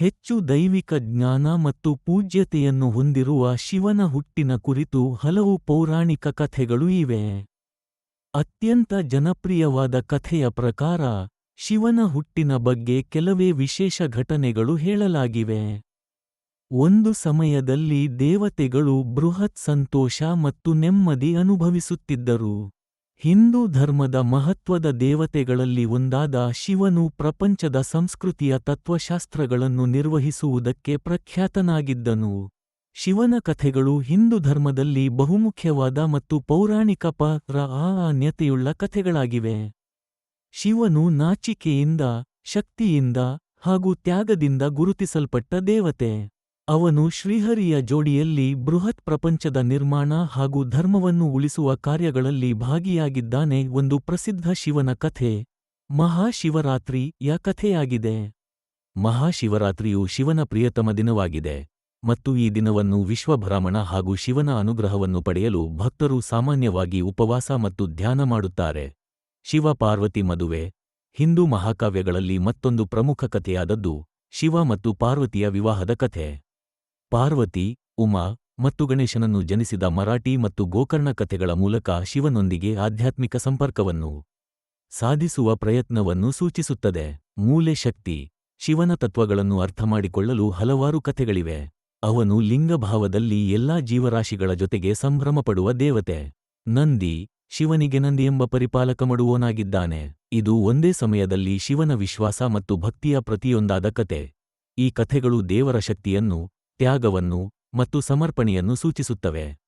ಹೆಚ್ಚು ದೈವಿಕ ಜ್ಞಾನ ಮತ್ತು ಪೂಜ್ಯತೆಯನ್ನು ಹೊಂದಿರುವ ಶಿವನ ಹುಟ್ಟಿನ ಕುರಿತು ಹಲವು ಪೌರಾಣಿಕ ಕಥೆಗಳು ಇವೆ. ಅತ್ಯಂತ ಜನಪ್ರಿಯವಾದ ಕಥೆಯ ಪ್ರಕಾರ, ಶಿವನ ಹುಟ್ಟಿನ ಬಗ್ಗೆ ಕೆಲವೇ ವಿಶೇಷ ಘಟನೆಗಳು ಹೇಳಲಾಗಿವೆ. ಒಂದು ಸಮಯದಲ್ಲಿ ದೇವತೆಗಳು ಬೃಹತ್ ಸಂತೋಷ ಮತ್ತು ನೆಮ್ಮದಿ ಅನುಭವಿಸುತ್ತಿದ್ದರು. ಹಿಂದೂ ಧರ್ಮದ ಮಹತ್ವದ ದೇವತೆಗಳಲ್ಲಿ ಒಂದಾದ ಶಿವನು ಪ್ರಪಂಚದ ಸಂಸ್ಕೃತಿಯ ತತ್ವಶಾಸ್ತ್ರಗಳನ್ನು ನಿರ್ವಹಿಸುವುದಕ್ಕೆ ಪ್ರಖ್ಯಾತನಾಗಿದ್ದನು. ಶಿವನ ಕಥೆಗಳು ಹಿಂದೂ ಧರ್ಮದಲ್ಲಿ ಬಹುಮುಖ್ಯವಾದ ಮತ್ತು ಪೌರಾಣಿಕ ಪ್ರಾಧಾನ್ಯತೆಯುಳ್ಳ ಕಥೆಗಳಾಗಿವೆ. ಶಿವನು ನಾಚಿಕೆಯಿಂದ, ಶಕ್ತಿಯಿಂದ, ಹಾಗೂ ತ್ಯಾಗದಿಂದ ಗುರುತಿಸಲ್ಪಟ್ಟ ದೇವತೆ. ಅವನು ಶ್ರೀಹರಿಯ ಜೋಡಿಯಲ್ಲಿ ಬೃಹತ್ ಪ್ರಪಂಚದ ನಿರ್ಮಾಣ ಹಾಗೂ ಧರ್ಮವನ್ನು ಉಳಿಸುವ ಕಾರ್ಯಗಳಲ್ಲಿ ಭಾಗಿಯಾಗಿದ್ದಾನೆ. ಒಂದು ಪ್ರಸಿದ್ಧ ಶಿವನ ಕಥೆ ಮಹಾಶಿವರಾತ್ರಿಯ ಕಥೆಯಾಗಿದೆ. ಮಹಾಶಿವರಾತ್ರಿಯು ಶಿವನ ಪ್ರಿಯತಮ ದಿನವಾಗಿದೆ, ಮತ್ತು ಈ ದಿನವನ್ನು ವಿಶ್ವಬ್ರಾಹ್ಮಣ ಹಾಗೂ ಶಿವನ ಅನುಗ್ರಹವನ್ನು ಪಡೆಯಲು ಭಕ್ತರು ಸಾಮಾನ್ಯವಾಗಿ ಉಪವಾಸ ಮತ್ತು ಧ್ಯಾನ ಮಾಡುತ್ತಾರೆ. ಶಿವ-ಪಾರ್ವತಿ ಮದುವೆ ಹಿಂದೂ ಮಹಾಕಾವ್ಯಗಳಲ್ಲಿ ಮತ್ತೊಂದು ಪ್ರಮುಖ ಕಥೆಯಾದದ್ದು ಶಿವ ಮತ್ತು ಪಾರ್ವತಿಯ ವಿವಾಹದ ಕಥೆ. ಪಾರ್ವತಿ, ಉಮಾ ಮತ್ತು ಗಣೇಶನನ್ನು ಜನಿಸಿದ ಮರಾಠಿ ಮತ್ತು ಗೋಕರ್ಣ ಕಥೆಗಳ ಮೂಲಕ ಶಿವನೊಂದಿಗೆ ಆಧ್ಯಾತ್ಮಿಕ ಸಂಪರ್ಕವನ್ನು ಸಾಧಿಸುವ ಪ್ರಯತ್ನವನ್ನು ಸೂಚಿಸುತ್ತದೆ. ಮೂಲೆ ಶಕ್ತಿ ಶಿವನ ತತ್ವಗಳನ್ನು ಅರ್ಥಮಾಡಿಕೊಳ್ಳಲು ಹಲವಾರು ಕಥೆಗಳಿವೆ. ಅವನು ಲಿಂಗಭಾವದಲ್ಲಿ ಎಲ್ಲಾ ಜೀವರಾಶಿಗಳ ಜೊತೆಗೆ ಸಂಭ್ರಮಪಡುವ ದೇವತೆ. ನಂದಿ ಶಿವನಿಗೆ ನಂದಿ ಎಂಬ ಪರಿಪಾಲಕ ಮಡುವನಾಗಿದ್ದಾನೆ. ಇದು ಒಂದೇ ಸಮಯದಲ್ಲಿ ಶಿವನ ವಿಶ್ವಾಸ ಮತ್ತು ಭಕ್ತಿಯ ಪ್ರತಿಯೊಂದಾದ ಕತೆ. ಈ ಕಥೆಗಳು ದೇವರ ಶಕ್ತಿಯನ್ನು, ತ್ಯಾಗವನ್ನು ಮತ್ತು ಸಮರ್ಪಣೆಯನ್ನು ಸೂಚಿಸುತ್ತವೆ.